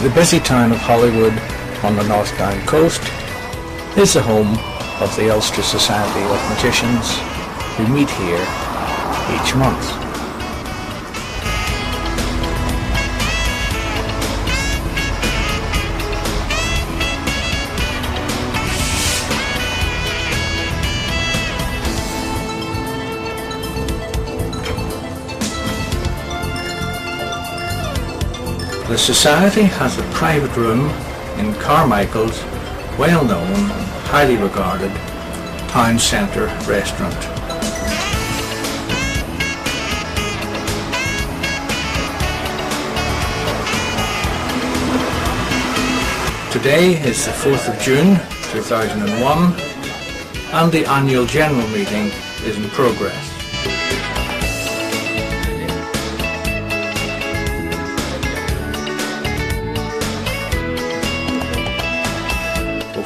The busy town of Hollywood on the North Down coast is the home of the Ulster Society of Magicians, who meet here each month. The Society has a private room in Carmichael's well-known and highly regarded town centre restaurant. Today is the 4th of June 2001 and the annual general meeting is in progress.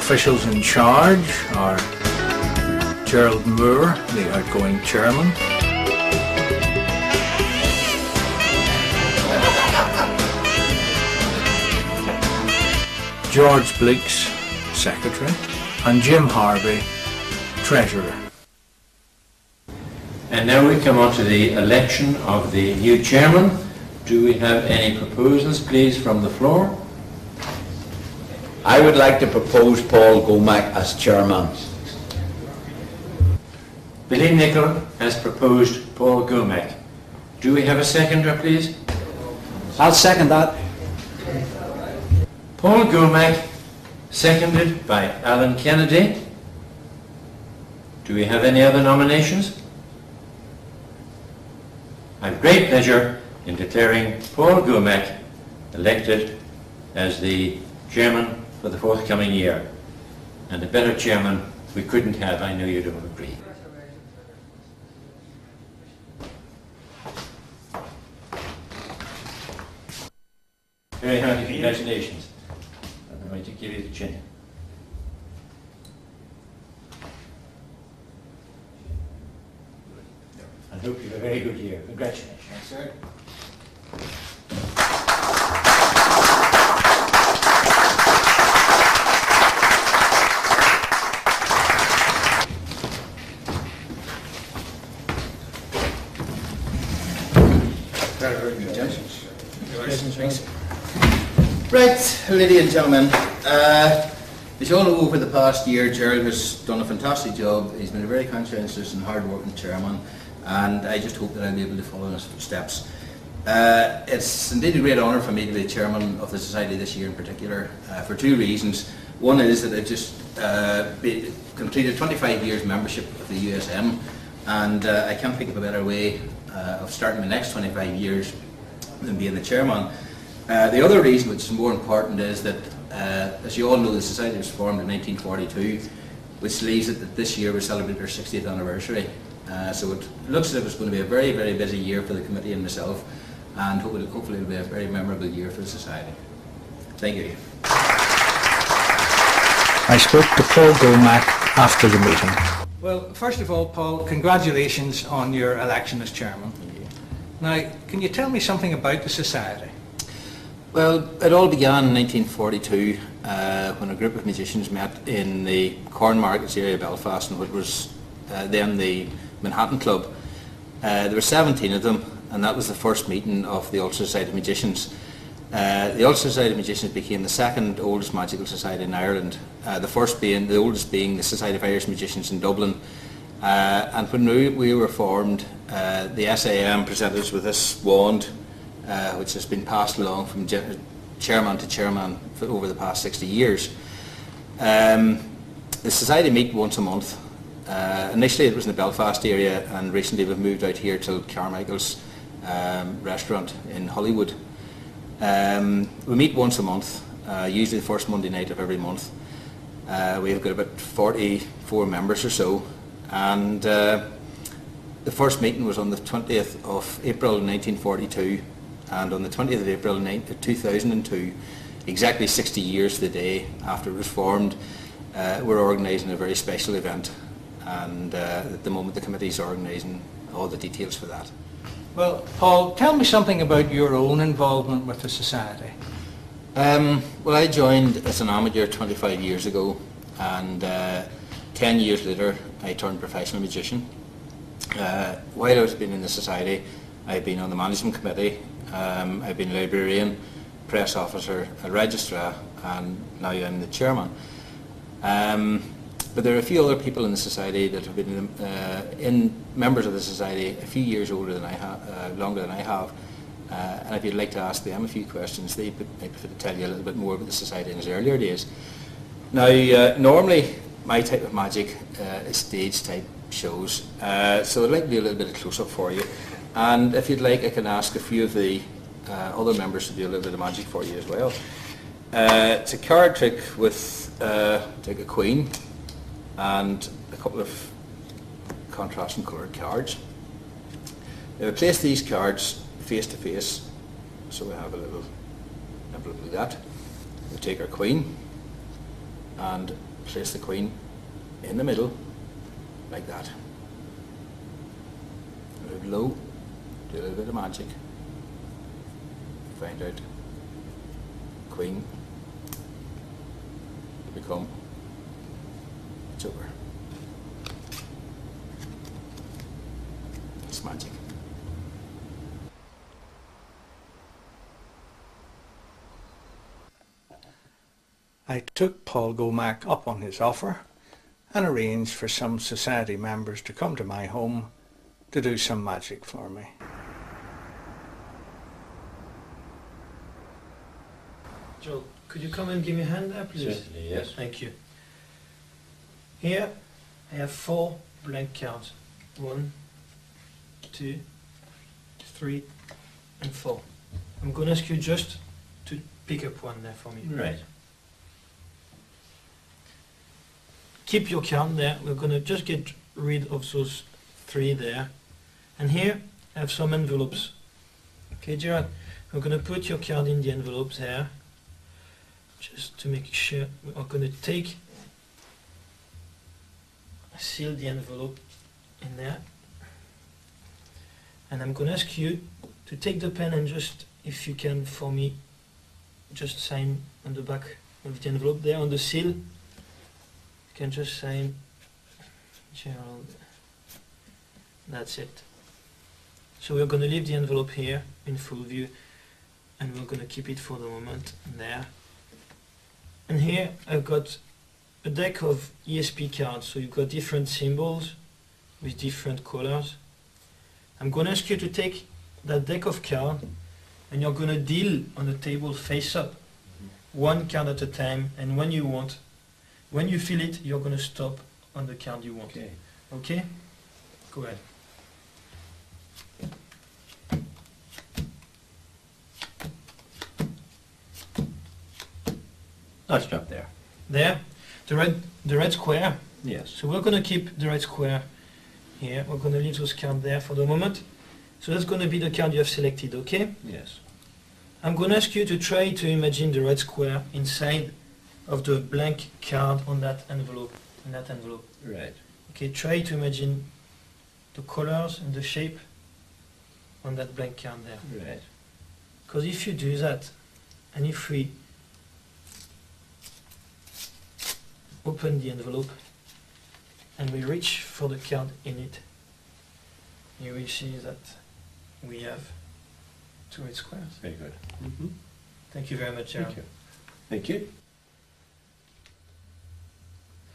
Officials in charge are Gerald Moore, the outgoing chairman, George Bleeks, secretary, and Jim Harvey, treasurer. And now we come on to the election of the new chairman. Do we have any proposals, please, from the floor? I would like to propose Paul Gomack as chairman. Billy Nicholl has proposed Paul Gomack. Do we have a seconder, please? I'll second that. Paul Gomack, seconded by Alan Kennedy. Do we have any other nominations? I have great pleasure in declaring Paul Gomack elected as the chairman for the forthcoming year. And a better chairman we couldn't have, I know you don't agree. Very hearty congratulations. I'm going to give you the chin. I hope you have a very good year. Congratulations. Thanks, sir. Right, ladies and gentlemen, as you all know, over the past year, Gerald has done a fantastic job. He's been a very conscientious and hard-working chairman, and I just hope that I'll be able to follow in his footsteps. It's indeed a great honour for me to be chairman of the Society this year in particular, for two reasons. One is that I've just completed 25 years membership of the USM, and I can't think of a better way of starting my next 25 years than being the chairman. The other reason, which is more important, is that, as you all know, the Society was formed in 1942, which leaves it that this year we celebrate our 60th anniversary. So it looks as if it's going to be a very, very busy year for the committee and myself, and hopefully it'll be a very memorable year for the Society. Thank you. I spoke to Paul Gomack after the meeting. Well, first of all, Paul, congratulations on your election as chairman. Thank you. Now, can you tell me something about the Society? Well, it all began in 1942 when a group of musicians met in the Corn Markets area of Belfast in what was then the Manhattan Club. There were 17 of them, and that was the first meeting of the Ulster Society of Magicians. The Ulster Society of Magicians became the second oldest magical society in Ireland, the oldest being the Society of Irish Magicians in Dublin. And when we were formed, the SAM presented us with this wand, which has been passed along from chairman to chairman for over the past 60 years. The Society meet once a month. Initially it was in the Belfast area, and recently we've moved out here to Carmichael's restaurant in Hollywood. We meet once a month, usually the first Monday night of every month. We've got about 44 members or so, and the first meeting was on the 20th of April 1942, and on the 20th of April 2002, exactly 60 years to the day after it was formed, we're organising a very special event, and at the moment the committee is organising all the details for that. Well, Paul, tell me something about your own involvement with the Society. Well, I joined as an amateur 25 years ago, and 10 years later I turned professional magician. While I've been in the society, I've been on the management committee, I've been librarian, press officer, a registrar, and now I'm the chairman. But there are a few other people in the society that have been members of the society a few years older than I have, longer than I have. And if you'd like to ask them a few questions, they might be able to tell you a little bit more about the society in its earlier days. Now, normally my type of magic is stage type shows, so I'd like to do a little bit of close-up for you. And if you'd like, I can ask a few of the other members to do a little bit of magic for you as well. It's a card trick with take a queen and a couple of contrasting coloured cards. Now, we place these cards face to face, so we have a little envelope like that. We take our queen and place the queen in the middle like that. Move low, do a little bit of magic, find out queen to become joker. It's magic. I took Paul Gomack up on his offer and arranged for some society members to come to my home to do some magic for me. Joe, could you come and give me a hand there, please? Certainly, yes. Thank you. Here I have 4 blank cards. 1, 2, 3, and 4. I'm going to ask you just to pick up one there for me. Right. Keep your card there. We're going to just get rid of those 3 there. And here I have some envelopes. Okay, Gerard, we're going to put your card in the envelopes there. Just to make sure we are going to seal the envelope in there. And I'm going to ask you to take the pen and just, if you can for me, just sign on the back of the envelope there on the seal. You can just sign Gerald. That's it. So we're going to leave the envelope here in full view, and we're going to keep it for the moment there. And here I've got a deck of ESP cards, so you've got different symbols with different colors. I'm going to ask you to take that deck of cards and you're going to deal on the table face up, 1 card at a time, and when you want, when you feel it, you're going to stop on the card you want. Okay. Okay? Go ahead. I'll stop there. There, the red square. Yes. So we're going to keep the red square here. We're going to leave those cards there for the moment. So that's going to be the card you have selected, okay? Yes. I'm going to ask you to try to imagine the red square inside of the blank card on that envelope. Right. Okay, try to imagine the colors and the shape on that blank card there. Right. Because if you do that, and if we open the envelope and we reach for the card in it, you will see that we have 2 red squares. Very good. Thank you very much, Gerald. Thank you. Thank you.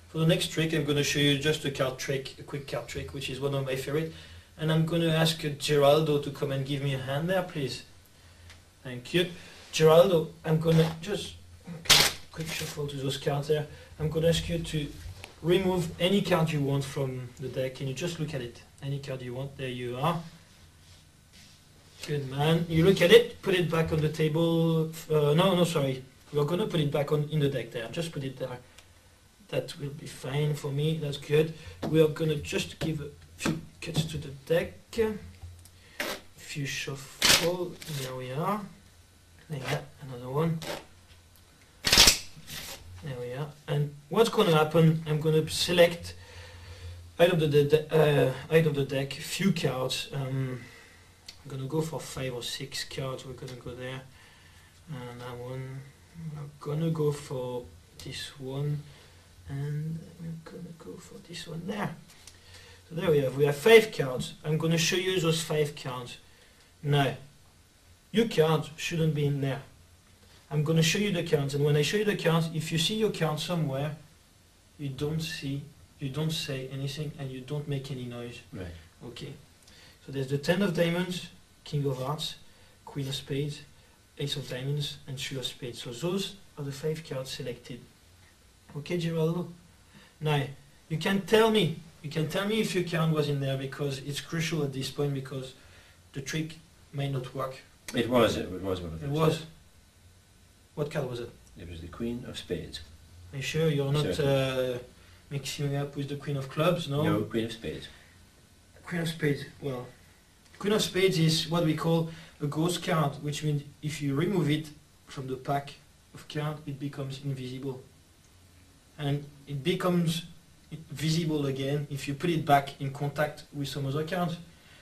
For the next trick, I'm going to show you just a card trick, a quick card trick, which is one of my favorite. And I'm going to ask Geraldo to come and give me a hand there, please. Thank you. Geraldo, I'm going to just quick shuffle to those cards there. I'm going to ask you to remove any card you want from the deck. Can you just look at it? Any card you want. There you are. Good man. You look at it, put it back on the table. No, sorry. We're going to put it back in the deck there. Just put it there. That will be fine for me. That's good. We are going to just give a few cuts to the deck. A few shuffle. There we are. Yeah, another one. There we are. And what's going to happen, I'm going to select out of the deck a few cards. I'm going to go for 5 or 6 cards. We're going to go there. That one, I'm gonna go for this one, and I'm gonna go for this one there. So there we have 5 cards. I'm gonna show you those 5 cards. Now, your cards shouldn't be in there. I'm gonna show you the cards, and when I show you the cards, if you see your card somewhere, you don't say anything, and you don't make any noise. Right. Okay. So there's the 10 of diamonds, King of hearts, Queen of spades, Ace of diamonds, and 3 of spades. So those are the 5 cards selected. Okay, Geraldo? Now, you can tell me if your card was in there, because it's crucial at this point, because the trick may not work. It was one of It them. was. What card was it? It was the Queen of Spades. Are you sure you're not Certainly. mixing up with the Queen of clubs? No? No, Queen of Spades. Queen of spades. Well, Queen of spades is what we call a ghost card, which means if you remove it from the pack of cards, it becomes invisible. And it becomes visible again if you put it back in contact with some other cards.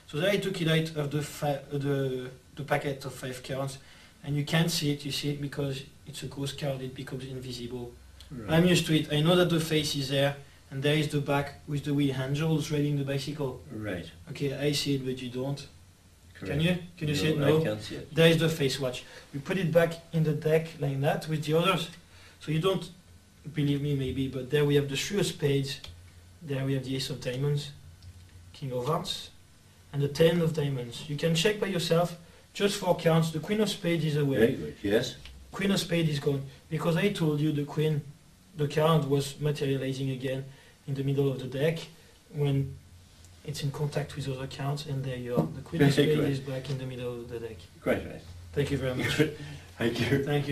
So there I took it out of the packet of 5 cards, and you can't see it. You see it because it's a ghost card, it becomes invisible. Right. I'm used to it. I know that the face is there, and there is the back with the wee angels riding the bicycle. Right. Okay, I see it, but you don't. Correct. Can you? Can you see it? No. I can't see it. There is the face watch. You put it back in the deck like that with the others. So you don't believe me maybe, but there we have the 3 of spades, there we have the Ace of diamonds, King of hearts, and the 10 of diamonds. You can check by yourself, just 4 cards. The Queen of spades is away. Very good, yes. Queen of spades is gone, because I told you the card was materializing again in the middle of the deck when it's in contact with other cards, and there you are. The Queen of Very spades good. is back in the middle of the deck. Quite right. Thank you very much. Thank you. Thank you.